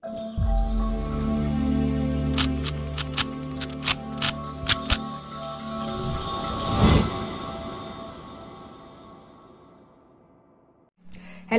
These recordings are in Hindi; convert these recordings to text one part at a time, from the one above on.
Hello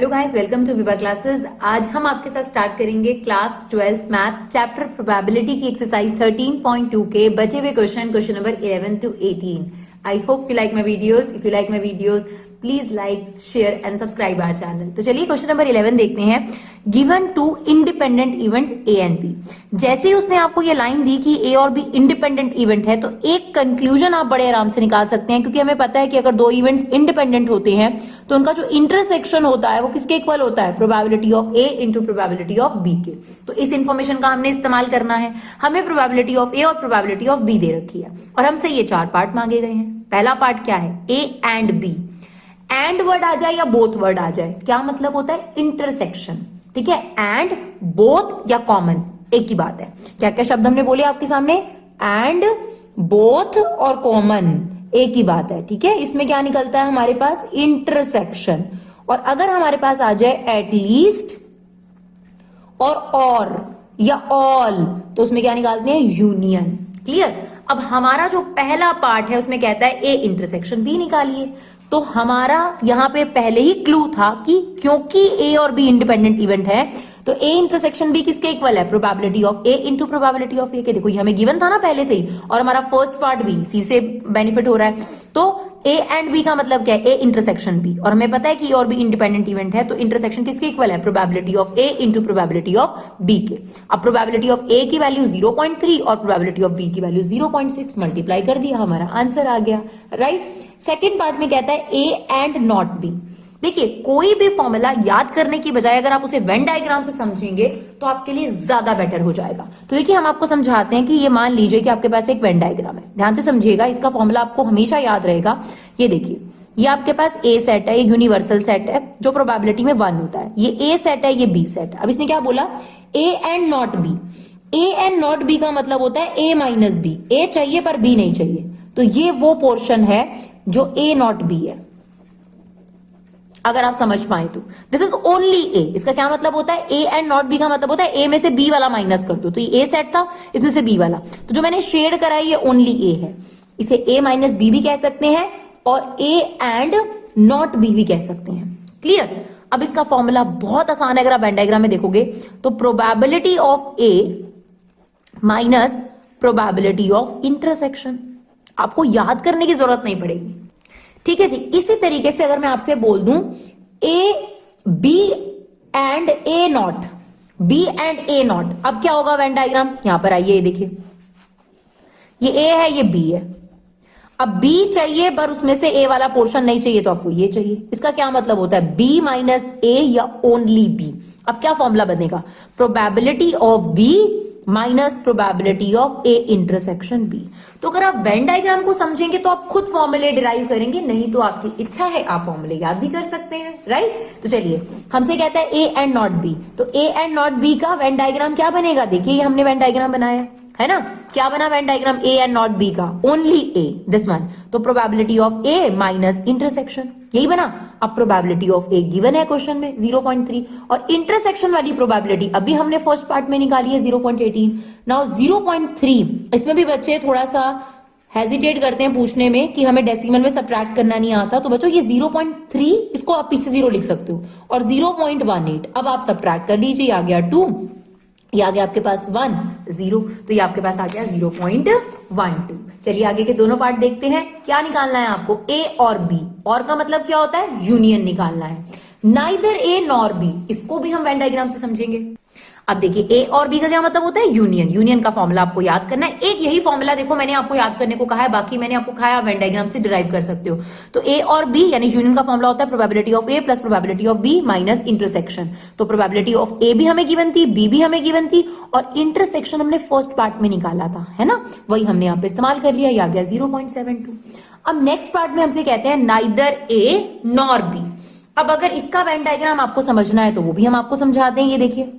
guys, welcome to Vibha classes. आज हम आपके साथ स्टार्ट करेंगे class 12th math chapter probability की एक्सरसाइज 13.2 के बचे हुए question number 11 to 18। I hope you like my videos. If you like my videos please like, share and subscribe our channel. तो चलिए क्वेश्चन नंबर 11 देखते हैं। Given two independent events A and B. जैसे ही उसने आपको ये लाइन दी कि ए और बी इंडिपेंडेंट इवेंट है, तो एक कंक्लूजन आप बड़े आराम से निकाल सकते हैं, क्योंकि हमें पता है कि अगर दो इवेंट्स इंडिपेंडेंट होते हैं तो उनका जो इंटरसेक्शन होता है वो किसके इक्वल होता है? Probability of A into probability of B के। तो इस इंफॉर्मेशन का हमने इस्तेमाल करना है। हमें प्रोबेबिलिटी ऑफ ए और प्रोबेबिलिटी ऑफ बी दे रखी है और हमसे ये चार पार्ट मांगे गए हैं। पहला पार्ट क्या है? A and B. And word आ जाए या बोथ वर्ड आ जाए, क्या मतलब होता है? इंटरसेक्शन। ठीक है, एंड, बोथ या कॉमन, एक ही बात है। क्या क्या शब्द हमने बोले आपके सामने? एंड, बोथ और कॉमन, एक ही बात है। ठीक है, इसमें क्या निकलता है हमारे पास? इंटरसेक्शन। और अगर हमारे पास आ जाए एट लीस्ट और या ऑल, तो उसमें क्या निकालते हैं? यूनियन। क्लियर? अब हमारा जो पहला पार्ट है उसमें कहता है ए इंटरसेक्शन बी निकालिए। तो हमारा यहां पे पहले ही क्लू था कि क्योंकि ए और बी इंडिपेंडेंट इवेंट है तो ए इंटरसेक्शन बी किसके इक्वल है? Probability of A into probability of A के। देखो ये हमें गिवन था ना पहले से ही, और हमारा फर्स्ट पार्ट भी इसी से बेनिफिट हो रहा है। तो ए एंड बी का मतलब क्या है? A intersection B. और हमें पता है कि ए और बी इंडिपेंडेंट इवेंट है, तो इंटरसेक्शन किसके इक्वल है? Probability of A into probability of B के। अब प्रोबेबिलिटी ऑफ ए की वैल्यू 0.3 और प्रोबेबिलिटी ऑफ बी की वैल्यू 0.6, मल्टीप्लाई कर दिया, हमारा आंसर आ गया। राइट? सेकेंड पार्ट में कहता है ए एंड नॉट बी। देखिए, कोई भी फॉर्मूला याद करने की बजाय अगर आप उसे वेन डायग्राम से समझेंगे तो आपके लिए ज्यादा बेटर हो जाएगा। तो देखिए, हम आपको समझाते हैं कि ये मान लीजिए कि आपके पास एक वेन डायग्राम है। ध्यान से समझिएगा, इसका फॉर्मूला आपको हमेशा याद रहेगा। ये देखिए, ये आपके पास ए सेट है, ये यूनिवर्सल सेट है जो प्रोबेबिलिटी में 1 होता है। ये ए सेट है, ये बी सेट है। अब इसने क्या बोला? ए and not B. A and not B का मतलब होता है ए माइनस बी। ए चाहिए पर बी नहीं चाहिए, तो ये वो पोर्शन है जो ए नॉट बी है, अगर आप समझ पाए तो। दिस इज ओनली ए। इसका क्या मतलब होता है? ए एंड नॉट बी का मतलब होता है ए में से बी वाला माइनस कर दो। तो ये ए सेट था, इसमें से बी वाला, तो जो मैंने शेड करा है ये ओनली ए है। इसे ए माइनस बी भी कह सकते हैं और ए एंड नॉट बी भी कह सकते हैं। क्लियर? अब इसका फॉर्मूला बहुत आसान है। अगर आप वेन डायग्राम में देखोगे तो probability of A minus probability of intersection. आपको याद करने की जरूरत नहीं पड़ेगी। ठीक है जी। इसी तरीके से अगर मैं आपसे बोल दूं A B and A not, B and A not, अब क्या होगा वेन डायग्राम? यहां पर आइए, ये देखिए, ये ए है, ये बी है। अब बी चाहिए पर उसमें से ए वाला पोर्शन नहीं चाहिए, तो आपको ये चाहिए। इसका क्या मतलब होता है? बी माइनस ए या ओनली बी। अब क्या फॉर्मूला बनेगा? Probability of B minus probability of A intersection B. तो अगर आप वेन डायग्राम को समझेंगे तो आप खुद फॉर्मूले डिराइव करेंगे, नहीं तो आपकी इच्छा है आप फॉर्मूले याद भी कर सकते हैं। राइट? तो चलिए, हमसे कहता है ए एंड नॉट बी, तो ए एंड नॉट बी का वेन डायग्राम क्या बनेगा? देखिए, ये हमने वेन डायग्राम बनाया है ना। क्या बना Venn diagram A and not B का? Only A, this one. तो probability of A minus intersection, यही बना। अब प्रोबेबिलिटी ऑफ ए गिवन है क्वेश्चन में 0.3, और इंटरसेक्शन वाली प्रोबेबिलिटी अभी हमने फर्स्ट पार्ट में निकाली है 0.18। नाउ 0.3, इसमें भी बच्चे थोड़ा सा हेजिटेट करते हैं पूछने में कि हमें डेसिमल में सब्ट्रैक्ट करना नहीं आता। तो बच्चों, ये 0.3, इसको आप पीछे 0 लिख सकते हो, और 0.18 अब आप सब्ट्रैक्ट कर दीजिए, आ गया 2, ये आ गया आपके पास 1, 0, तो ये आपके पास आ गया 0.12। चलिए आगे के दोनों पार्ट देखते हैं। क्या निकालना है आपको? ए और बी। और का मतलब क्या होता है? यूनियन निकालना है। नाइदर ए नॉर बी, इसको भी हम वेन डायग्राम से समझेंगे। अब देखिए, ए और बी का क्या मतलब होता है? यूनियन। यूनियन का फॉर्मूला आपको याद करना है। एक यही फॉर्मूला देखो मैंने आपको याद करने को कहा है, बाकी मैंने आपको कहा है वेन डायग्राम से डिराइव कर सकते हो। तो ए और बी यानी यूनियन का फॉर्मूला होता है probability of A plus probability of B minus intersection. तो प्रोबेबिलिटी ऑफ ए भी हमें गिवन थी, बी भी हमें गिवन थी, और इंटरसेक्शन हमने फर्स्ट पार्ट में निकाला था, है ना, वही हमने यहाँ पे इस्तेमाल कर लिया, आ गया 0.72। अब नेक्स्ट पार्ट में हमसे कहते हैं नाइदर ए नॉर बी। अब अगर इसका वेन डायग्राम आपको समझना है तो वो भी हम आपको समझाते हैं। ये देखिए,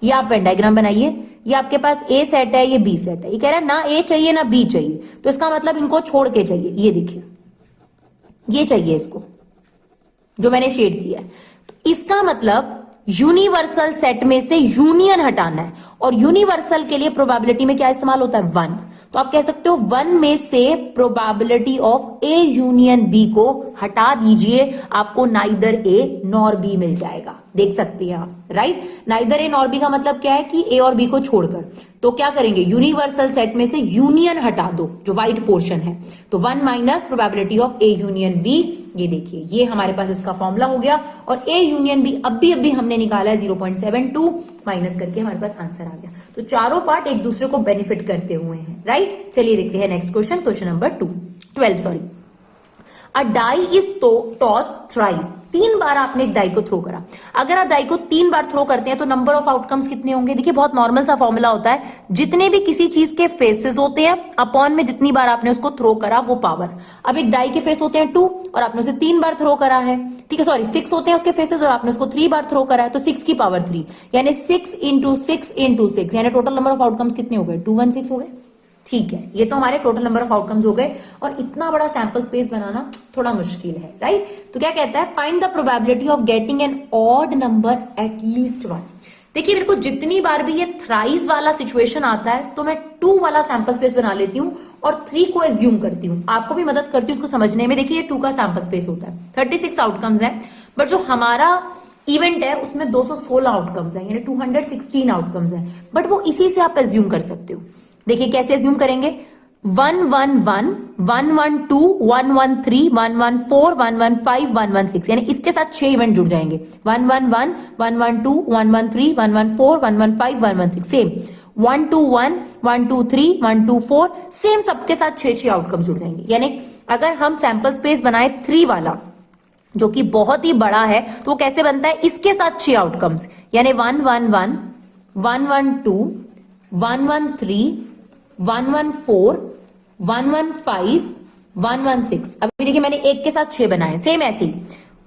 ये आप वेन डायग्राम बनाइए। ये आपके पास ए सेट है, ये बी सेट है। ये कह रहा है ना ए चाहिए ना बी चाहिए, तो इसका मतलब इनको छोड़ के चाहिए। ये देखिए, ये चाहिए इसको, जो मैंने शेड किया है। तो इसका मतलब यूनिवर्सल सेट में से यूनियन हटाना है, और यूनिवर्सल के लिए प्रोबेबिलिटी में क्या इस्तेमाल होता है, 1। तो आप कह सकते हो 1 में से probability of A union B को हटा दीजिए, आपको नाइदर ए नॉर बी मिल जाएगा। देख सकते हैं आप, right. Neither A nor B का मतलब क्या है कि ए और बी को छोड़कर, तो क्या करेंगे, यूनिवर्सल सेट में से यूनियन हटा दो जो वाइट पोर्शन है, तो 1 minus probability of A union B. ये देखिए, ये हमारे पास इसका फॉर्मूला हो गया, और ए यूनियन बी अभी हमने निकाला है 0.72, माइनस करके हमारे पास आंसर आ गया। तो चारों पार्ट एक दूसरे को बेनिफिट करते हुए हैं, राइट। चलिए देखते हैं next question, question number 12 sorry. A die is toss thrice, 3 बार आपने एक डाई को थ्रो करा। अगर आप डाई को 3 बार थ्रो करते हैं तो नंबर ऑफ आउटकम्स कितने होंगे। देखिए बहुत नॉर्मल सा फॉर्मूला होता है, जितने भी किसी चीज के फेसेस होते हैं अपॉन में जितनी बार आपने उसको थ्रो करा वो पावर। अब एक डाई के फेस होते हैं 2 और आपने उसे 3 बार थ्रो करा है, ठीक है, सॉरी 6 होते हैं उसके फेसेस और आपने उसको 3 बार थ्रो करा है, तो 6 की पावर 3 यानी 6 इंटू 6 इंटू 6, यानी टोटल नंबर ऑफ आउटकम्स कितने हो गए, 216 हो गए। ठीक है, ये तो हमारे टोटल नंबर ऑफ आउटकम्स हो गए, और इतना बड़ा सैंपल स्पेस बनाना थोड़ा मुश्किल है, राइट। तो क्या कहता है, find the probability of getting an odd number at least 1। देखिए मेरे को जितनी बार भी ये थ्राइस वाला सिचुएशन आता है तो मैं 2 वाला सैंपल स्पेस बना लेती हूँ और 3 को एज्यूम करती हूँ, आपको भी मदद करती हूँ उसको समझने में। देखिए 2 का सैंपल स्पेस होता है, 36 आउटकम्स है, बट जो हमारा इवेंट है उसमें 216 आउटकम्स है, यानी 216 आउटकम्स है, बट वो इसी से आप एज्यूम कर सकते हो। देखिए कैसे एज्यूम करेंगे, 111 112 113 114 115 116, यानी इसके साथ 6 इवेंट जुड़ जाएंगे, 111 112 113 114 115 116, सेम 121 123 124, सेम सबके साथ 6 आउटकम जुड़ जाएंगे। यानी अगर हम सैंपल स्पेस बनाए 3 वाला जो कि बहुत ही बड़ा है, तो वो कैसे बनता है, इसके साथ 6 आउटकम्स, यानी 111 112 113 114 115 116। अभी देखिए मैंने एक के साथ 6 बनाए, सेम ऐसे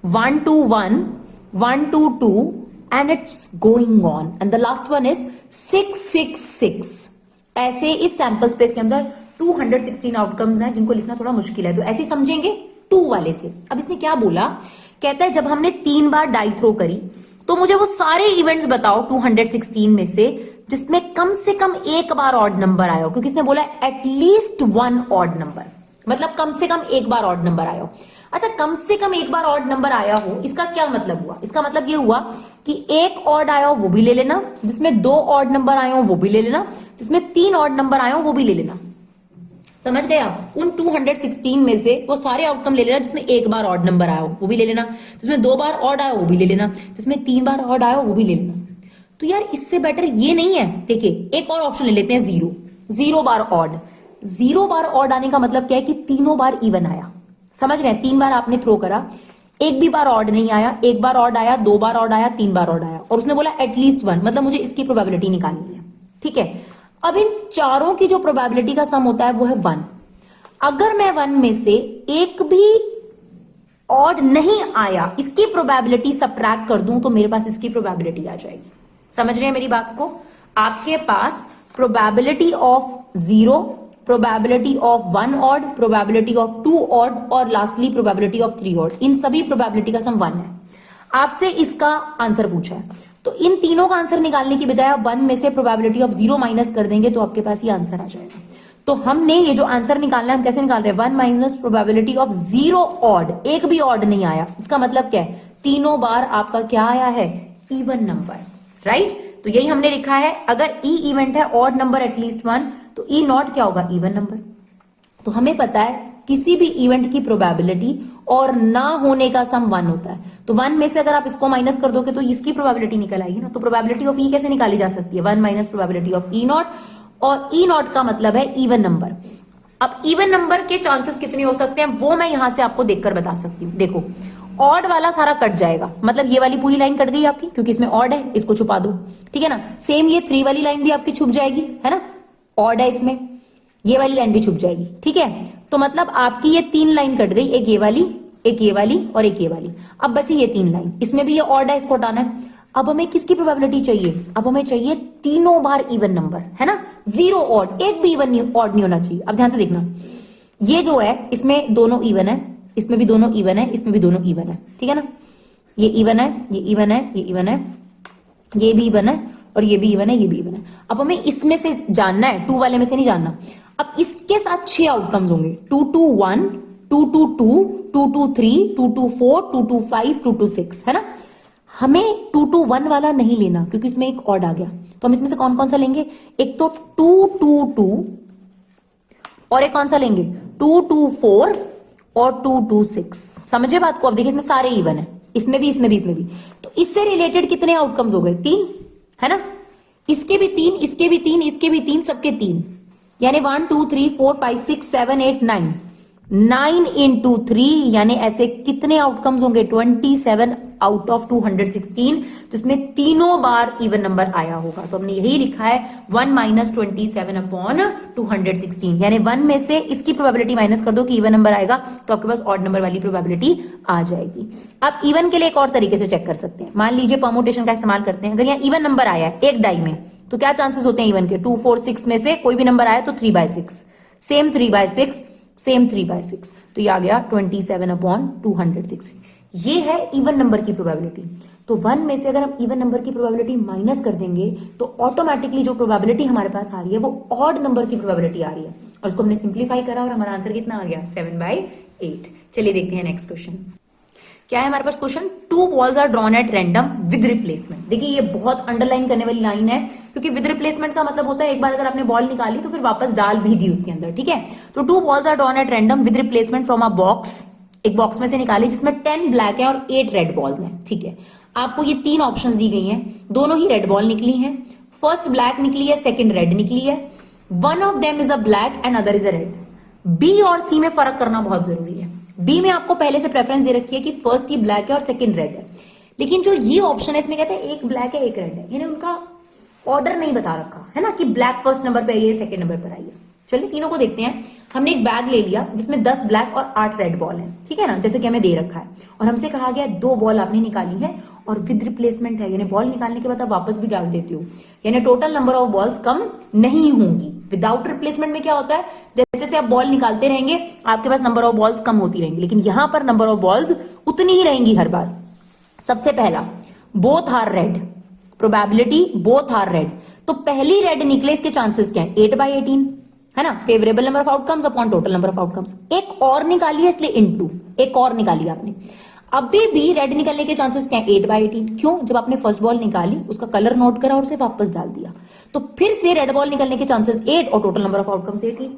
121 122 and it's going on, and the last one is 666। ऐसे इस सैंपल स्पेस के अंदर 216 आउटकम्स हैं जिनको लिखना थोड़ा मुश्किल है, तो ऐसे समझेंगे 2 वाले से। अब इसने क्या बोला, कहता है जब हमने 3 बार डाई थ्रो करी तो मुझे वो सारे इवेंट्स बताओ 216 में से जिसमें कम से कम एक बार ऑड नंबर आया हो, क्योंकि इसने बोला एटलीस्ट 1 ऑड नंबर, मतलब कम से कम एक बार ऑड नंबर आया हो। अच्छा, कम से कम एक बार ऑड नंबर आया हो, इसका क्या मतलब हुआ, इसका मतलब ये हुआ कि एक ऑड आया हो वो भी ले लेना, जिसमें 2 ऑड नंबर आए हो वो भी ले लेना, जिसमें 3 ऑड नंबर आए हो वो भी ले लेना। समझ गए आप, उन 216 में से वो सारे आउटकम ले लेना जिसमें एक बार ऑड नंबर आया हो वो भी ले लेना, जिसमें 2 बार ऑड आया हो वो भी ले लेना, जिसमें 3 बार ऑड आया हो वो भी ले लेना। तो यार इससे बेटर ये नहीं है, देखिए एक और ऑप्शन ले लेते हैं, 0 बार ऑड। 0 बार ऑड आने का मतलब क्या है कि तीनों बार इवन आया, समझ रहे हैं, 3 बार आपने थ्रो करा, एक भी बार ऑड नहीं आया, एक बार ऑड आया, 2 बार ऑड आया, 3 बार ऑड आया, और उसने बोला एटलीस्ट 1, मतलब मुझे इसकी प्रोबेबिलिटी निकालनी है, ठीक है। अब इन चारों की जो प्रोबेबिलिटी का सम होता है वो है 1। अगर मैं 1 में से एक भी ऑड नहीं आया, इसकी प्रोबेबिलिटी सबट्रैक्ट कर दूं तो मेरे पास इसकी प्रोबेबिलिटी आ जाएगी। समझ रहे हैं मेरी बात को, आपके पास probability of 0, probability of 1 odd, probability of 2 odd और लास्टली प्रोबेबिलिटी ऑफ 3 ऑड, इन सभी प्रोबेबिलिटी का सम 1 है। आपसे इसका आंसर पूछा है, तो इन तीनों का आंसर निकालने की बजाय आप 1 में से प्रोबेबिलिटी ऑफ 0 माइनस कर देंगे तो आपके पास ये आंसर आ जाएगा। तो हमने ये जो आंसर निकालना है हम कैसे निकाल रहे हैं, 1 माइनस प्रोबेबिलिटी ऑफ 0 ऑड, एक भी ऑड नहीं आया, इसका मतलब क्या है, तीनों बार आपका क्या आया है, इवन नंबर, राइट। तो यही हमने लिखा है, अगर ई इवेंट है ऑड नंबर एटलीस्ट 1, तो ई नॉट क्या होगा, इवन नंबर। तो हमें पता है किसी भी इवेंट की प्रोबेबिलिटी और ना होने का सम 1 होता है, तो 1 में से अगर आप इसको माइनस कर दोगे तो इसकी प्रोबेबिलिटी निकल आएगी ना। तो प्रोबेबिलिटी ऑफ ई कैसे निकाली जा सकती है, 1 minus probability of E not, और ई नॉट का मतलब है इवन नंबर। अब इवन नंबर के चांसेस कितने हो सकते हैं वो मैं यहां से आपको देखकर बता सकती हूँ। देखो ऑड वाला सारा कट जाएगा, मतलब ये वाली पूरी लाइन कट गई आपकी क्योंकि इसमें ऑड है, इसको छुपा दो, ठीक है ना। सेम ये 3 वाली लाइन भी आपकी छुप जाएगी, है ना, ऑड है इसमें, ये वाली लाइन भी छुप जाएगी, ठीक है। तो मतलब आपकी ये 3 लाइन कट गई, एक ये वाली, एक ये वाली और एक ये वाली। अब बची ये 3 लाइन, इसमें भी ये ऑड है, इसको हटाना है। अब हमें किसकी प्रोबेबिलिटी चाहिए, अब हमें चाहिए तीनों बार इवन नंबर, है ना, 0 ऑड, एक भी इवन ऑड नहीं होना चाहिए। अब ध्यान से देखना, ये जो है इसमें दोनों इवन है, इसमें भी दोनों इवन है, इसमें भी दोनों इवन है, ठीक है ना, ये इवन है, ये इवन है, ये इवन है, ये भी इवन है और ये भी इवन है, ये भी इवन है। अब हमें इसमें से जानना है, 2 वाले में से नहीं जानना। अब इसके साथ 6 आउटकम्स होंगे, 2 2 1, 2 2 2, 2 2 3, 2 2 4, 2 2 5, 2 2 6, है ना। हमें 2 2 1 वाला नहीं लेना क्योंकि इसमें एक ऑड आ गया, तो हम इसमें से कौन कौन सा लेंगे, एक तो 2 2 2 और एक कौन सा लेंगे 2 2 4 और 2 2 6। समझे बात को। अब देखिए इसमें सारे इवन है, इसमें भी, इसमें भी, इसमें भी। तो इससे रिलेटेड कितने आउटकम्स हो गए, 3, है ना। इसके भी 3, इसके भी 3, इसके भी 3, सबके 3, यानी 1 2 3 4 5 6 7 8 9, 9 into 3 यानी ऐसे कितने आउटकम्स होंगे, 27 आउट ऑफ 216, जिसमें तीनों बार इवन नंबर आया होगा। तो हमने यही लिखा है 1 - 27 अपॉन 216, यानी 1 में से इसकी प्रोबेबिलिटी माइनस कर दो कि इवन नंबर आएगा, तो आपके पास ऑड नंबर वाली प्रोबेबिलिटी आ जाएगी। आप इवन के लिए एक और तरीके से चेक कर सकते हैं। मान लीजिए परमुटेशन का इस्तेमाल करते हैं। अगर यहाँ इवन नंबर आया है एक डाई में, तो क्या चांसेस होते हैं इवन के, 2 4 6 में से कोई भी नंबर आया तो 3/6, सेम 3/6, सेम 3/6, तो ये आ गया 27 अपॉन 206। ये है इवन नंबर की प्रोबेबिलिटी। तो 1 में से अगर हम इवन नंबर की प्रोबेबिलिटी माइनस कर देंगे तो ऑटोमेटिकली जो प्रोबेबिलिटी हमारे पास आ रही है वो ऑड नंबर की प्रोबेबिलिटी आ रही है, और इसको हमने सिंप्लीफाई करा और हमारा आंसर कितना आ गया, 7/8। चलिए देखते हैं नेक्स्ट क्वेश्चन क्या है हमारे पास। Question, 2 balls are drawn at random with replacement. देखिए ये बहुत अंडरलाइन करने वाली लाइन है, क्योंकि विद रिप्लेसमेंट का मतलब होता है एक बार अगर आपने बॉल निकाली तो फिर वापस डाल भी दी उसके अंदर, ठीक है। तो 2 balls are drawn at random with replacement from a box, एक बॉक्स में से निकाली जिसमें 10 ब्लैक है और 8 रेड बॉल्स हैं, ठीक है। आपको ये 3 ऑप्शंस दी गई हैं, दोनों ही रेड बॉल निकली हैं। फर्स्ट ब्लैक निकली है, सेकंड रेड निकली है। One of them is a black and other is a red. B और सी में फर्क करना बहुत जरूरी है। बी में आपको पहले से प्रेफरेंस दे रखी है कि फर्स्ट ही ब्लैक है और सेकंड रेड है, लेकिन जो ये ऑप्शन है इसमें कहते हैं एक ब्लैक है एक रेड है, यानी उनका ऑर्डर नहीं बता रखा है ना, कि ब्लैक फर्स्ट नंबर पे आई है सेकंड नंबर पर आई है। चलिए तीनों को देखते हैं। हमने एक बैग ले लिया जिसमें 10 ब्लैक और 8 रेड बॉल है, ठीक है ना, जैसे कि हमें दे रखा है, और हमसे कहा गया 2 बॉल आपने निकाली है और विद रिप्लेसमेंट है, यानी बॉल निकालने के बाद आप वापस भी डाल देती हो, यानी टोटल नंबर ऑफ बॉल्स कम नहीं होंगी। विदाउट रिप्लेसमेंट में क्या होता है, जैसे जैसे आप बॉल निकालते रहेंगे आपके पास नंबर ऑफ बॉल्स कम होती रहेंगी, लेकिन यहां पर नंबर ऑफ बॉल्स उतनी ही रहेंगी हर बार। सबसे पहला, both are red, probability both are red, तो पहली रेड निकले इसके चांसेस क्या है, 8/18, है ना, favourable number of outcomes upon total number of outcomes. एक और निकाली है इसलिए इनटू, एक और निकाली आपने। अभी भी रेड निकलने के चांसेस क्या है, 8/18, क्यों, जब आपने फर्स्ट बॉल निकाली उसका कलर नोट करा और उसे वापस डाल दिया, तो फिर से रेड बॉल निकलने के चांसेस 8 और टोटल नंबर ऑफ आउटकम्स 8 ही,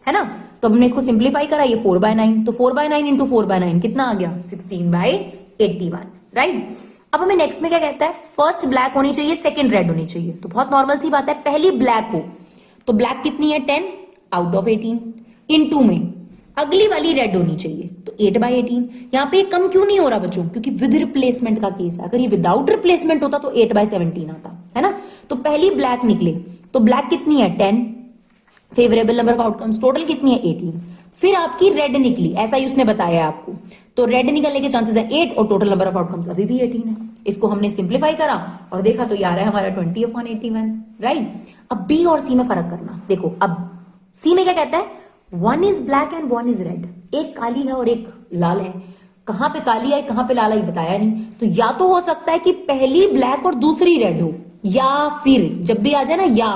है ना। तो हमने इसको सिंप्लीफाई करा, ये 4/9, तो 4/9 इंटू 4/9 कितना आ गया, 16/81, राइट। अब हमें नेक्स्ट में क्या कहता है, फर्स्ट ब्लैक होनी चाहिए सेकंड रेड होनी चाहिए, तो बहुत नॉर्मल सी बात है, पहली ब्लैक हो तो ब्लैक कितनी है 10 आउट ऑफ 18, इनटू में अगली वाली रेड होनी चाहिए तो 8/18। यहां पे कम क्यों नहीं हो रहा बच्चों, क्योंकि विद रिप्लेसमेंट का केस है, अगर ये विदाउट रिप्लेसमेंट होता तो 8/17 आता, है ना। तो पहली ब्लैक निकले तो ब्लैक कितनी है 10, favourable number of outcomes total कितनी है 18, फिर आपकी रेड निकली, ऐसा ही उसने बताया आपको, तो रेड निकलने के चांसेस है 8 और टोटल नंबर ऑफ आउटकम्स अभी भी 18 है। इसको हमने सिंप्लीफाई करा और देखा तो यार है हमारा 20/81, राइट। अब बी और सी में फर्क करना, देखो अब सी में क्या कहता है, 1 is black and 1 is red, एक काली है और एक लाल है, कहां पे काली है कहां पे लाल है बताया नहीं, तो या तो हो सकता है कि पहली ब्लैक और दूसरी रेड हो, या फिर जब भी आ जाए ना या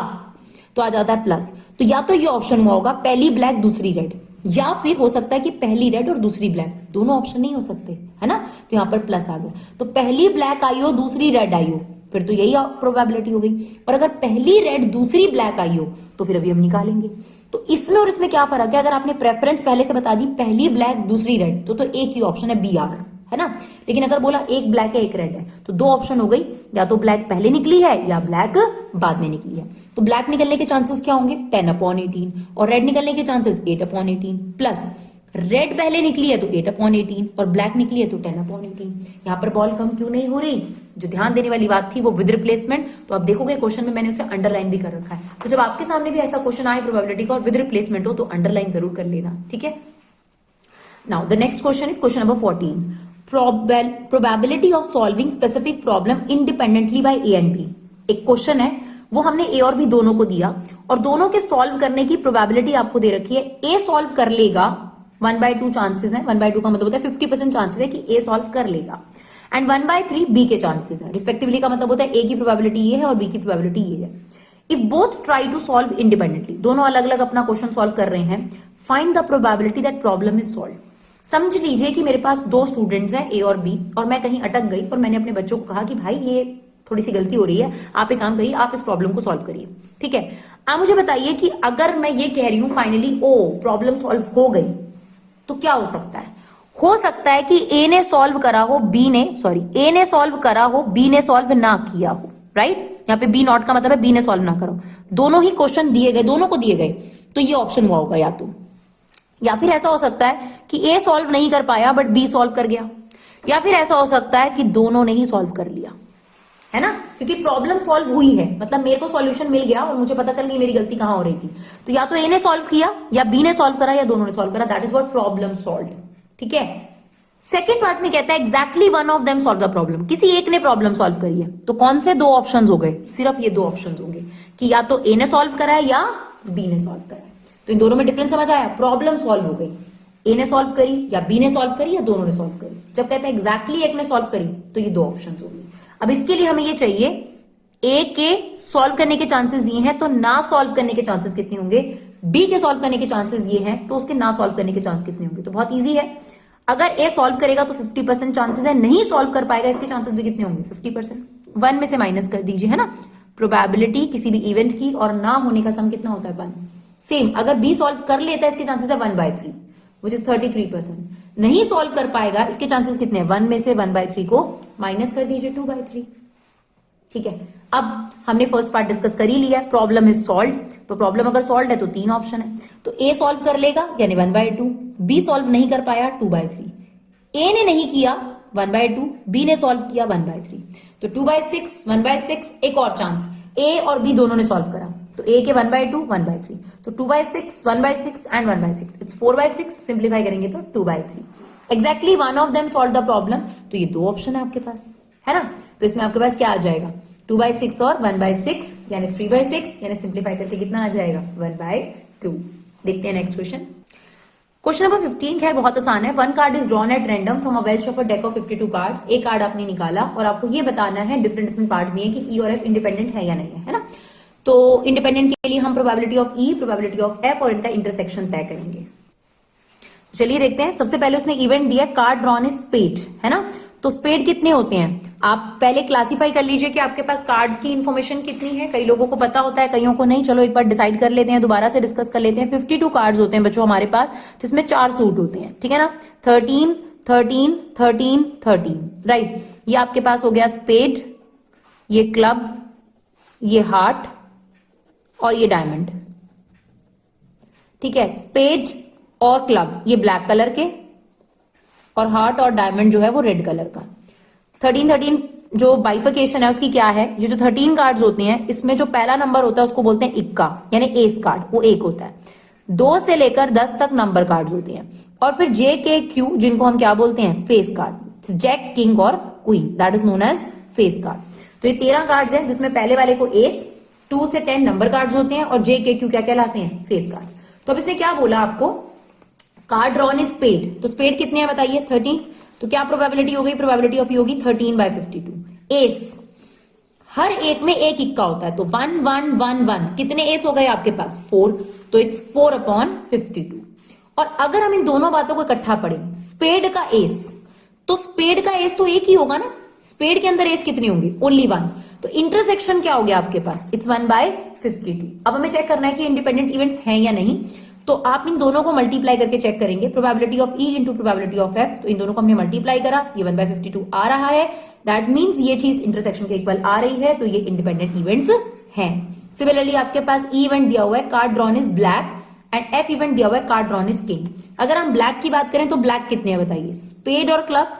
तो आ जाता है प्लस, तो या तो ये ऑप्शन हुआ होगा पहली ब्लैक दूसरी रेड, या फिर हो सकता है कि पहली रेड और दूसरी ब्लैक, दोनों ऑप्शन नहीं हो सकते, है ना, तो यहां पर प्लस आ गया, तो पहली ब्लैक आई हो दूसरी रेड आई हो, फिर तो यही प्रोबेबिलिटी हो गई, और अगर पहली रेड दूसरी ब्लैक आई हो तो फिर अभी हम निकालेंगे। तो इसमें और इसमें क्या फर्क है, अगर आपने प्रेफरेंस पहले से बता दी पहली ब्लैक दूसरी रेड तो एक ही ऑप्शन है BR, है ना, लेकिन अगर बोला एक ब्लैक है एक रेड है तो 2 ऑप्शन हो गई, या तो ब्लैक पहले निकली है या ब्लैक बाद में निकली है। तो ब्लैक निकलने के चांसेस क्या होंगे 10/18 और रेड निकलने के चांसेस 8/18, प्लस रेड पहले निकली है तो 8/18 और ब्लैक निकली है तो 10/18। यहां पर बॉल कम क्यों नहीं हो रही, जो ध्यान देने वाली बात थी वो विद रिप्लेसमेंट, तो आप देखोगे क्वेश्चन में मैंने उसे अंडरलाइन भी कर रखा है, तो जब आपके सामने भी ऐसा क्वेश्चन आए प्रोबेबिलिटी का और विद रिप्लेसमेंट हो तो अंडरलाइन जरूर कर लेना, ठीक है। Now the next question is question number 14, probability of solving specific problem independently by A and B. एक क्वेश्चन है वो हमने ए और बी दोनों को दिया और दोनों के सॉल्व करने की प्रोबेबिलिटी आपको दे रखी है, ए सॉल्व कर लेगा 1/2 चांसेस है, 1/2 का मतलब होता है 50% चांसेस है कि ए सॉल्व कर लेगा, एंड 1/3 बी के चांसेस है। रिस्पेक्टिवली का मतलब होता है ए की प्रोबेबिलिटी ये है और बी की प्रोबेबिलिटी ये है। If both try to solve independently, दोनों अलग अलग अपना क्वेश्चन सॉल्व कर रहे हैं, find the probability that problem is solve. समझ लीजिए कि मेरे पास दो स्टूडेंट्स हैं ए और बी, और मैं कहीं अटक गई और मैंने अपने बच्चों को कहा कि भाई ये थोड़ी सी गलती हो रही है, आप एक काम करिए, आप इस प्रॉब्लम को सॉल्व करिए। ठीक है, आप मुझे बताइए कि अगर मैं ये कह रही हूं फाइनली ओ प्रॉब्लम सॉल्व हो गई, तो क्या हो सकता है? हो सकता है कि ए ने सॉल्व करा हो, ए ने सॉल्व करा हो, बी ने सॉल्व ना किया हो। राइट, यहाँ पे बी नॉट का मतलब है बी ने सॉल्व ना करो। दोनों ही क्वेश्चन दिए गए, दोनों को दिए गए, तो ये ऑप्शन हुआ होगा या फिर ऐसा हो सकता है कि ए सॉल्व नहीं कर पाया बट बी सॉल्व कर गया, या फिर ऐसा हो सकता है कि दोनों ने ही सॉल्व कर लिया, है ना, क्योंकि प्रॉब्लम सॉल्व हुई है, मतलब मेरे को सॉल्यूशन मिल गया और मुझे पता चल गई मेरी गलती कहां हो रही थी। तो या तो ए ने सॉल्व किया, या बी ने सॉल्व करा, या दोनों ने सॉल्व करा, that is what problem solved. ठीक है, सेकेंड पार्ट में कहता है exactly one of them solve the problem, किसी एक ने प्रॉब्लम सॉल्व करी है, तो कौन से दो ऑप्शंस हो गए? सिर्फ ये दो ऑप्शंस होंगे कि या तो ए ने सॉल्व करा है या बी ने सॉल्व करा है। तो इन दोनों में डिफरेंस समझ आया? प्रॉब्लम सॉल्व हो गई, ए ने सॉल्व करी या बी ने सॉल्व करी या दोनों ने सॉल्व करी। जब कहते हैं एग्जैक्टली एक ने सॉल्व करी, तो ये दो ऑप्शंस होंगे। अब इसके लिए हमें ये चाहिए ए के सॉल्व करने के चांसेस ये हैं, तो ना सॉल्व करने के चांसेस कितने होंगे? बी के सॉल्व करने के चांसेस ये हैं, तो उसके ना सॉल्व करने के चांस कितने होंगे? तो बहुत इजी है, अगर ए सॉल्व करेगा तो 50% चांसेस है, नहीं सॉल्व कर पाएगा इसके चांसेस भी कितने होंगे? 50%। 1 में से माइनस कर दीजिए, है ना। प्रोबेबिलिटी किसी भी इवेंट की और ना होने का सम कितना होता है? 1। सेम अगर बी सॉल्व कर लेता है इसके चांसेस है 1/3 विच इज 33%। नहीं सॉल्व कर पाएगा इसके चांसेस कितने हैं? 1 में से 1/3 को माइनस कर दीजिए 2/3। ठीक है, अब हमने फर्स्ट पार्ट डिस्कस कर ही लिया, प्रॉब्लम इज सॉल्व। तो प्रॉब्लम अगर सॉल्व है तो 3 ऑप्शन है, तो ए सॉल्व कर लेगा यानी 1/2, बी सॉल्व नहीं कर पाया 2/3, ए ने नहीं किया 1/2, बी ने सॉल्व किया 1/3, तो 2/6 1/6। एक और चांस, ए और बी दोनों ने सॉल्व करा, तो ए के 1/2 1/3, तो 2/6 1/6 एंड 1/6, इट्स 4/6। सिंप्लीफाई करेंगे तो 2/3। Exactly one of them solve the problem, तो ये दो ऑप्शन है आपके पास, है ना। तो इसमें आपके पास क्या आ जाएगा? 2/6 और 1/6 यानी 3/6, यानी सिंप्लीफाई करके कितना आ जाएगा? 1/2। देखते हैं नेक्स्ट क्वेश्चन। क्वेश्चन नंबर 15 खैर बहुत आसान है। 1 card is drawn at random from a well shuffled deck of 52 cards. एक कार्ड आपने निकाला और आपको ये बताना है, डिफरेंट पार्ट्स दिए कि ई और एफ इंडिपेंडेंट है या नहीं है ना। तो इंडिपेंडेंट के लिए हम probability of E, probability of F और इनका इंटरसेक्शन तय करेंगे। चलिए देखते हैं। सबसे पहले उसने इवेंट दिया कार्ड ड्रॉन इज स्पेड, है ना। तो स्पेड कितने होते हैं? आप पहले क्लासिफाई कर लीजिए कि आपके पास कार्ड्स की इंफॉर्मेशन कितनी है। कई लोगों को पता होता है, कईयों को नहीं। चलो एक बार डिसाइड कर लेते हैं, दोबारा से डिस्कस कर लेते हैं। 52 कार्ड्स होते हैं बच्चों हमारे पास, जिसमें 4 सूट होते हैं, ठीक है ना। 13 13 13 13, राइट। ये आपके पास हो गया स्पेड, ये क्लब, ये हार्ट और ये डायमंड, ठीक है। स्पेड और क्लब ये ब्लैक कलर के, और हार्ट और डायमंड जो है वो रेड कलर का। 13 13 जो बाइफिकेशन है उसकी क्या है? ये जो 13 कार्ड्स होते हैं इसमें जो पहला नंबर होता है उसको बोलते हैं इक्का, यानी एस कार्ड, वो 1 होता है। 2 से लेकर 10 तक नंबर कार्ड्स होते हैं, और फिर जे के क्यू जिनको हम क्या बोलते हैं? Face card. जैक, किंग और queen, that is known as face card. तो ये 13 कार्ड्स हैं जिसमें पहले वाले को एस, 2 से 10 नंबर कार्ड्स होते हैं, और जे के क्यू क्या कहलाते हैं? Face cards. तो अब इसने क्या बोला आपको? कार्ड ड्रॉन इज स्पेड, तो स्पेड कितने हैं बताइए? 13। तो क्या प्रोबेबिलिटी हो गई? प्रोबेबिलिटी ऑफ होगी 13/52। एस, हर एक में एक इक्का होता है, तो 1 1 1 1, कितने एस हो गए आपके पास? 4, तो इट्स 4/52। और अगर हम इन दोनों बातों को इकट्ठा पढ़ें, स्पेड का एस, तो स्पेड का एस तो एक ही होगा ना। स्पेड के अंदर एस कितने होंगे? ओनली 1। तो इंटरसेक्शन क्या हो गया आपके पास? इट्स 1/52। अब हमें चेक करना है कि इंडिपेंडेंट इवेंट्स हैं या नहीं। तो आप इन दोनों को मल्टीप्लाई करके चेक करेंगे, probability of E into probability of F. तो इन दोनों को हमने मल्टीप्लाई करा, ये 1/52 आ रहा है, दैट मीन्स ये चीज इंटरसेक्शन के इक्वल आ रही है, तो ये इंडिपेंडेंट इवेंट्स हैं। सिमिलरली आपके पास ई इवेंट दिया हुआ है card drawn is black, and F event दिया हुआ है कार्ड ड्रॉन इज किंग। अगर हम ब्लैक की बात करें तो ब्लैक कितने हैं बताइए? स्पेड और क्लब,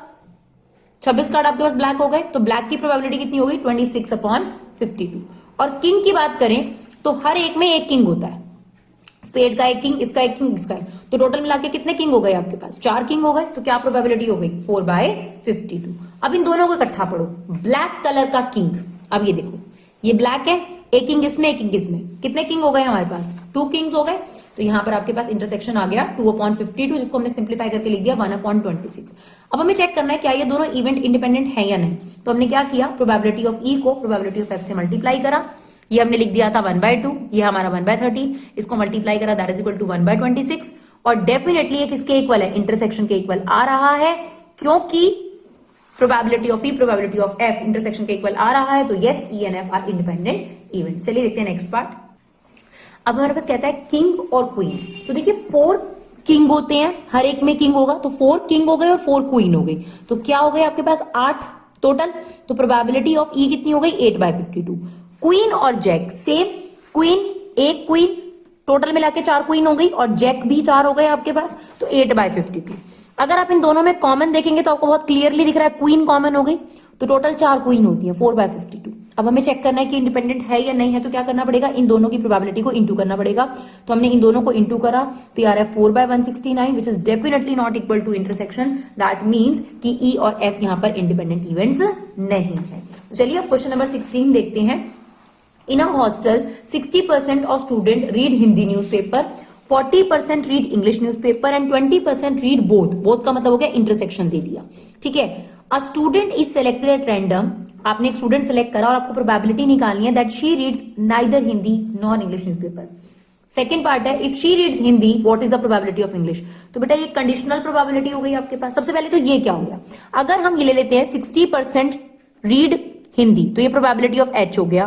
26 कार्ड आपके पास ब्लैक हो गए, तो ब्लैक की प्रोबेबिलिटी कितनी हो गई? 26/52। और किंग की बात करें तो हर एक में एक किंग होता है, स्पेड का एक किंग, इसका एक किंग, इसका एक, तो टोटल मिला के कितने किंग हो गए आपके पास? 4 किंग हो गए। तो क्या प्रोबेबिलिटी हो गई? 4/52। अब इन दोनों को इकट्ठा पढ़ो, ब्लैक कलर का किंग। अब ये देखो, ये ब्लैक है, एक किंग इसमें, एक किंग इसमें, कितने किंग हो गए हमारे पास? 2 किंग्स हो गए। तो यहां पर आपके पास इंटरसेक्शन आ गया 2/52, जिसको हमने सिंप्लीफाई करके लिख दिया 1/26। अब हमें चेक करना है क्या ये दोनों इवेंट इंडिपेंडेंट है या नहीं। तो हमने क्या किया, प्रोबेबिलिटी ऑफ ई को प्रोबेबिलिटी ऑफ एफ से मल्टीप्लाई करा। ये हमने लिख दिया था 1/2, ये हमारा 1/13, इसको मल्टीप्लाई करा, दैट इज इक्वल टू 1/26। और डेफिनेटली ये किसके इक्वल है? इंटरसेक्शन के इक्वल आ रहा है, क्योंकि probability of E probability of F intersection के इक्वल आ रहा है। तो yes, E and F R independent events. चलिए देखते हैं नेक्स्ट पार्ट। अब हमारे पास कहता है किंग और क्वीन। तो देखिए 4 किंग होते हैं, हर एक में किंग होगा, तो 4 किंग हो गए और 4 क्वीन हो गई, तो क्या हो गए आपके पास 8 टोटल। तो प्रोबेबिलिटी ऑफ ई कितनी हो गई? 8/52। क्वीन और जैक सेम, क्वीन, एक क्वीन, टोटल मिला के 4 क्वीन हो गई, और जैक भी 4 हो गए आपके पास, तो 8/52। अगर आप इन दोनों में कॉमन देखेंगे तो आपको बहुत क्लियरली दिख रहा है क्वीन कॉमन हो गई, तो टोटल 4 क्वीन होती है 4/52। अब हमें चेक करना है कि इंडिपेंडेंट है या नहीं है, तो क्या करना पड़ेगा? इन दोनों की प्रोबेबिलिटी को इंटू करना पड़ेगा। तो हमने इन दोनों को इंटू करा, तो यार है 4/169, which is definitely not equal to intersection. That means कि ई और एफ यहां पर इंडिपेंडेंट इवेंट्स नहीं है। तो चलिए अब क्वेश्चन नंबर 16 देखते हैं। In a hostel 60% of student read Hindi newspaper, 40% read English newspaper and 20% read both. Both का मतलब हो गया इंटरसेक्शन दे दिया, ठीक है। A student is selected at random, आपने एक स्टूडेंट सेलेक्ट करा और आपको प्रोबेबिलिटी निकालनी है that she reads neither Hindi nor English newspaper. Second part है if she reads Hindi what is the probability of English. तो बेटा ये कंडीशनल प्रोबेबिलिटी हो गई आपके पास। सबसे पहले तो ये क्या हो गया, अगर हम ये ले लेते हैं 60% रीड हिंदी, तो ये प्रोबेबिलिटी ऑफ एच हो गया,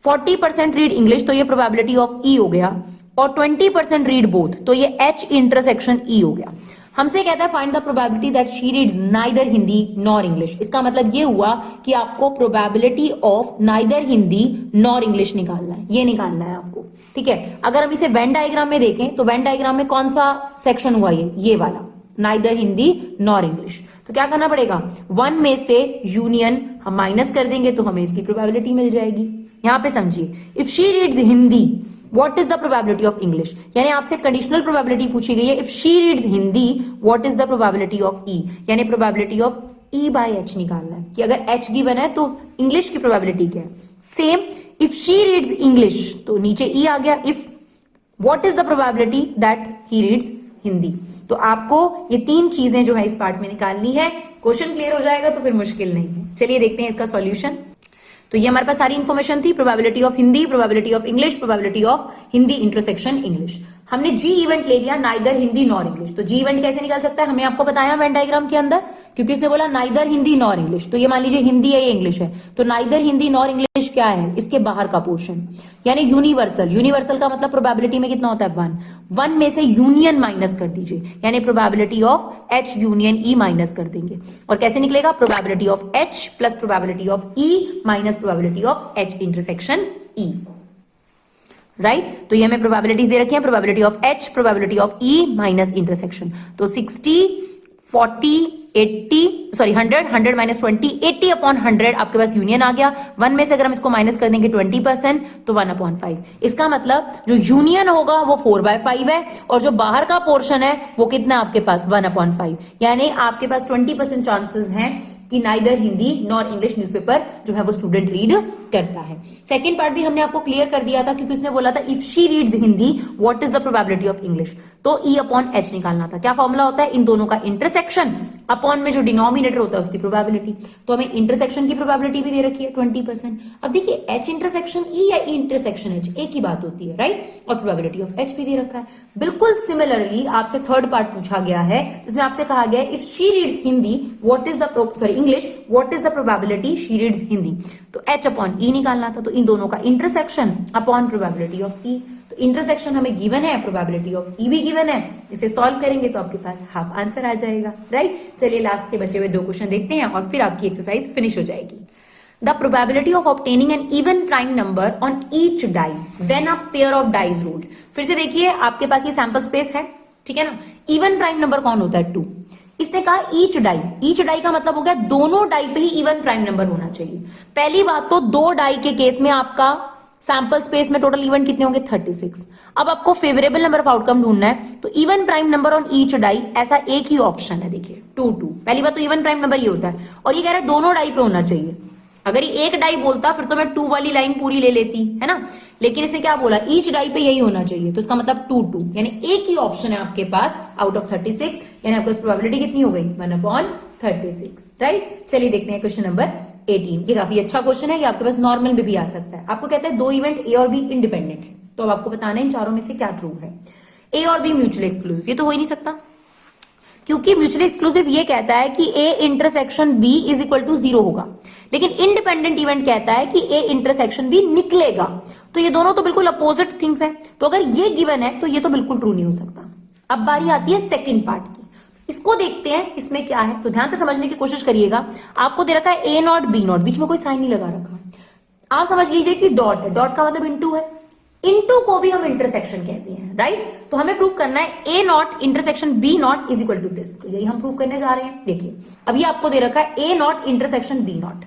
40% रीड इंग्लिश, तो ये प्रोबेबिलिटी ऑफ ई हो गया, और 20% रीड बोथ, तो ये एच इंटरसेक्शन ई हो गया। हमसे कहता है find the probability that she reads neither Hindi nor English. इसका मतलब ये हुआ कि आपको probability of neither Hindi nor English निकालना है, ये निकालना है आपको, ठीक है। अगर हम इसे वेन डायग्राम में देखें तो वेन डायग्राम में कौन सा सेक्शन हुआ, ये वाला, नाइदर हिंदी नॉर इंग्लिश। तो क्या करना पड़ेगा, 1 में से यूनियन हम माइनस कर देंगे तो हमें इसकी प्रोबेबिलिटी मिल जाएगी। यहां पे समझिए, if she reads Hindi what is the probability of English, यानी आपसे कंडीशनल प्रोबेबिलिटी पूछी गई है। If she reads Hindi what is the probability of E, यानी probability of E by H निकालना है कि अगर एच गिवन है तो इंग्लिश की प्रोबेबिलिटी क्या है। Same if she reads English, तो नीचे ई आ गया, if what is the probability that he reads Hindi. तो आपको ये 3 चीजें जो है इस पार्ट में निकालनी है। क्वेश्चन क्लियर हो जाएगा तो फिर मुश्किल नहीं है। चलिए देखते हैं इसका सॉल्यूशन। तो ये हमारे पास सारी इंफॉर्मेशन थी, probability of Hindi, probability of English, probability of Hindi intersection English. हमने जी इवेंट ले लिया, नाइदर हिंदी नॉर इंग्लिश। तो जी इवेंट कैसे निकल सकता है, हमें आपको बताया वेन डायग्राम के अंदर, क्योंकि इसने बोला नाइदर हिंदी नॉर इंग्लिश, तो ये मान लीजिए हिंदी है, ये इंग्लिश है, तो नाइदर हिंदी नॉर इंग्लिश क्या है, इसके बाहर का पोर्शन, यानी यूनिवर्सल। यूनिवर्सल का मतलब प्रोबेबिलिटी में कितना होता है 1 में से यूनियन माइनस कर दीजिए, यानी probability of H union E minus कर देंगे, और कैसे निकलेगा, probability of H plus probability of E minus probability of H intersection E, right. तो ये हमें प्रोबेबिलिटीज दे रखी है, probability of H, probability of E minus intersection. तो 60, 40, 80, सॉरी 100, 100 माइनस 20, 80/100 आपके पास यूनियन आ गया। 1 में से अगर हम इसको माइनस कर देंगे 20%, तो 1/5। इसका मतलब जो यूनियन होगा वो 4/5 है, और जो बाहर का पोर्शन है वो कितना आपके पास 1/5, यानी आपके पास 20% चांसेस हैं कि neither Hindi nor English newspaper जो है वो स्टूडेंट रीड करता है। सेकंड पार्ट भी हमने आपको क्लियर कर दिया था, क्योंकि उसने बोला था if she reads Hindi what is the probability of English, तो E/H निकालना था। क्या फॉर्मूला होता है, इन दोनों का इंटरसेक्शन अपॉन में जो डिनोमिनेटर होता है उसकी प्रोबेबिलिटी। तो हमें इंटरसेक्शन की प्रोबेबिलिटी भी दे रखी है 20%। अब देखिए H इंटरसेक्शन E या E इंटरसेक्शन H एक ही बात होती है, राइट, और प्रोबेबिलिटी ऑफ H भी दे रखा है। बिल्कुल सिमिलरली आपसे थर्ड पार्ट पूछा गया है, जिसमें आपसे कहा गया है if she reads Hindi what is the sorry English what is the probability she reads Hindi, तो H/E निकालना था। तो इन दोनों का intersection upon probability of E, तो इंटरसेक्शन हमें गिवन है, प्रोबेबिलिटी ऑफ E भी गिवन है, इसे सॉल्व करेंगे तो आपके पास हाफ आंसर आ जाएगा, राइट। चलिए लास्ट के बचे हुए 2 क्वेश्चन देखते हैं और फिर आपकी एक्सरसाइज फिनिश हो जाएगी। The probability of obtaining an even prime number on each die when a pair of dice rolled. फिर से देखिए आपके पास ये सैंपल स्पेस है, ठीक है ना। इवन प्राइम नंबर कौन होता है 2, इसने कहा ईच डाई का मतलब हो गया दोनों डाई पे ही इवन प्राइम नंबर होना चाहिए। पहली बात तो 2 डाई के केस में आपका सैंपल स्पेस में टोटल इवन कितने होंगे 36। अब आपको फेवरेबल नंबर ऑफ आउटकम ढूंढना है, तो even prime number on each die ऐसा एक ही ऑप्शन है, देखिए 2 2। पहली बात तो इवन प्राइम नंबर ये होता है, और ये कह रहा है दोनों डाई पे होना चाहिए, अगर ये एक डाई बोलता फिर तो मैं 2 वाली लाइन पूरी ले लेती, है ना, लेकिन इसने क्या बोला, ईच डाई पे यही होना चाहिए, तो इसका मतलब 2 2, यानी एक ही ऑप्शन है आपके पास आउट ऑफ 36, यानी आपके पास प्रोबेबिलिटी कितनी हो गई 1/36, राइट। चलिए देखते हैं क्वेश्चन नंबर 18। ये काफी अच्छा क्वेश्चन है, ये आपके पास नॉर्मल में भी आ सकता है। आपको कहता है 2 इवेंट ए और बी इंडिपेंडेंट है, तो अब आपको बताना है इन चारों में से क्या ट्रू है। ए और बी म्यूचुअली एक्सक्लूसिव, ये तो हो ही नहीं सकता, क्योंकि म्यूचुअली एक्सक्लूसिव ये कहता है कि A intersection B is equal to 0 होगा, लेकिन इंडिपेंडेंट इवेंट कहता है कि ए इंटरसेक्शन बी निकलेगा, तो ये दोनों तो बिल्कुल अपोजिट थिंग्स है। तो अगर ये गिवन है तो ये तो बिल्कुल ट्रू नहीं हो सकता। अब बारी आती है सेकंड पार्ट की, इसको देखते हैं इसमें क्या है, तो ध्यान से समझने की कोशिश करिएगा। आपको दे रखा है ए नॉट बी नॉट, बीच में कोई साइन नहीं लगा रखा, आप समझ लीजिए कि डॉट है, डॉट का मतलब इंटू है, इंटू को भी हम इंटरसेक्शन कहते हैं, राइट। तो हमें प्रूव करना है A not intersection B not is equal to this, तो यही हम प्रूव करने जा रहे हैं। देखिए अब ये आपको दे रखा है A not intersection B not.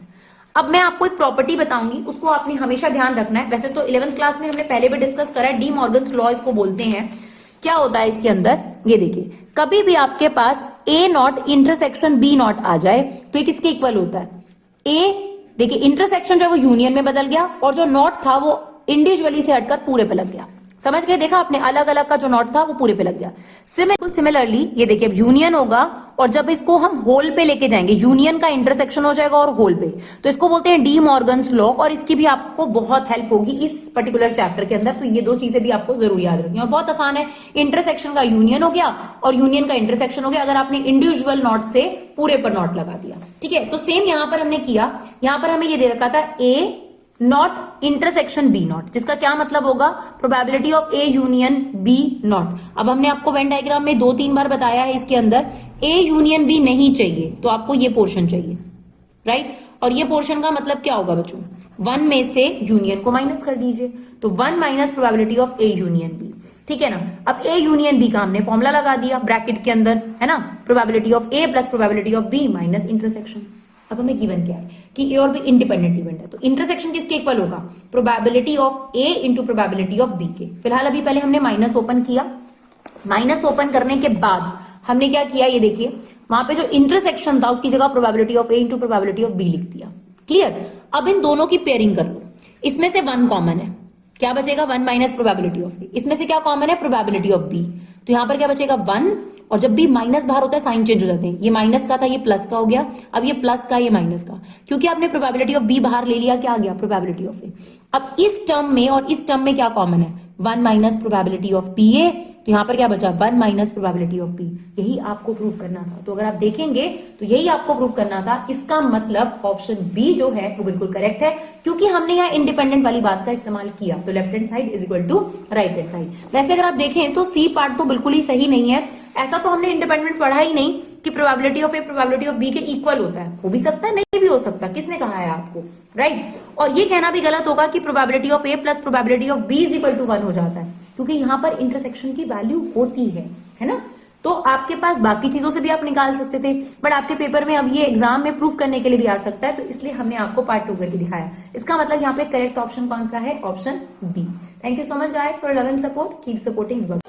अब मैं आपको एक प्रॉपर्टी बताऊंगी, उसको आपने हमेशा ध्यान रखना है। वैसे तो 11th क्लास में हमने पहले भी डिस्कस करा है, डी मॉर्गन्स लॉ इसको बोलते हैं। क्या होता है इसके अंदर, ये देखिए, कभी भी आपके पास ए नॉट इंटरसेक्शन बी नॉट आ जाए तो ये किसके इक्वल होता है, ए, देखिए इंटरसेक्शन जो वो यूनियन में बदल गया और जो नॉट था वो इंडिविजुअली से हटकर पूरे पे लग गया। समझ गए, देखा आपने, अलग अलग का जो नॉट था वो पूरे पे लग गया। सिमिलरली ये देखिए अब यूनियन होगा और जब इसको हम होल पे लेके जाएंगे, यूनियन का इंटरसेक्शन हो जाएगा और होल पे, तो इसको बोलते हैं डी मॉर्गन्स लॉ, और इसकी भी आपको बहुत हेल्प होगी इस पर्टिकुलर चैप्टर के अंदर। तो ये दो चीजें भी आपको जरूर याद रखनी, और बहुत आसान है। इंटरसेक्शन का यूनियन हो गया और यूनियन का इंटरसेक्शन हो गया अगर आपने इंडिविजुअल नॉट से पूरे पर नॉट लगा दिया, ठीक है। तो सेम यहां पर हमने किया, यहां पर हमें ये दे रखा था A not intersection B not, जिसका क्या मतलब होगा, probability of A union B not. अब हमने आपको वेन डायग्राम में 2-3 बार बताया है, इसके अंदर ए यूनियन बी नहीं चाहिए तो आपको ये पोर्शन चाहिए, राइट। और ये पोर्शन का मतलब क्या होगा बच्चों, 1 में से यूनियन को माइनस कर दीजिए, तो 1 minus probability of A union B, ठीक है ना। अब ए यूनियन बी का हमने फॉर्मूला लगा दिया ब्रैकेट के अंदर, है ना, probability of A plus probability of B minus intersection. अब हमें गिवन क्या है कि ए और बी इंडिपेंडेंट इवेंट है, तो इंटरसेक्शन किसके इक्वल होगा, probability of A into probability of B के। फिलहाल अभी पहले हमने माइनस ओपन किया, माइनस ओपन करने के बाद हमने क्या किया, ये देखिए वहां पे जो इंटरसेक्शन था उसकी जगह probability of A into probability of B लिख दिया, क्लियर। अब इन दोनों की पेयरिंग कर लो, इसमें से 1 कॉमन है, क्या बचेगा 1 माइनस प्रोबेबिलिटी ऑफ ए, इसमें से क्या कॉमन है प्रोबेबिलिटी ऑफ बी, तो यहां पर क्या बचेगा 1, और जब भी माइनस बाहर होता है साइन चेंज हो जाते हैं, ये माइनस का था ये प्लस का हो गया, अब ये प्लस का ये माइनस का, क्योंकि आपने प्रोबेबिलिटी ऑफ बी बाहर ले लिया, क्या आ गया प्रोबेबिलिटी ऑफ ए। अब इस टर्म में और इस टर्म में क्या कॉमन है, 1 minus probability of P A, तो यहां पर क्या बचा 1 माइनस प्रोबेबिलिटी ऑफ बी, यही आपको प्रूव करना था। तो अगर आप देखेंगे तो यही आपको प्रूव करना था, इसका मतलब ऑप्शन बी जो है वो बिल्कुल करेक्ट है, क्योंकि हमने यहाँ इंडिपेंडेंट वाली बात का इस्तेमाल किया, तो left hand side is equal to right hand side. वैसे अगर आप देखें तो सी पार्ट तो बिल्कुल ही सही नहीं है, ऐसा तो हमने इंडिपेंडेंट पढ़ा ही नहीं कि probability of A probability of B के इक्वल होता है, हो भी सकता है नहीं भी हो सकता, किसने कहा है आपको, राइट। और ये कहना भी गलत होगा कि probability of A plus probability of B is equal to 1 हो जाता है, क्योंकि यहां पर इंटरसेक्शन की वैल्यू होती है ना। तो आपके पास बाकी चीजों से भी आप निकाल सकते थे, बट आपके पेपर में अब ये एग्जाम में प्रूफ करने के लिए भी आ सकता है, तो इसलिए हमने आपको पार्ट 2 करके दिखाया। इसका मतलब यहाँ पे करेक्ट ऑप्शन कौन सा है, option B. Thank you so much guys for love and support, keep supporting.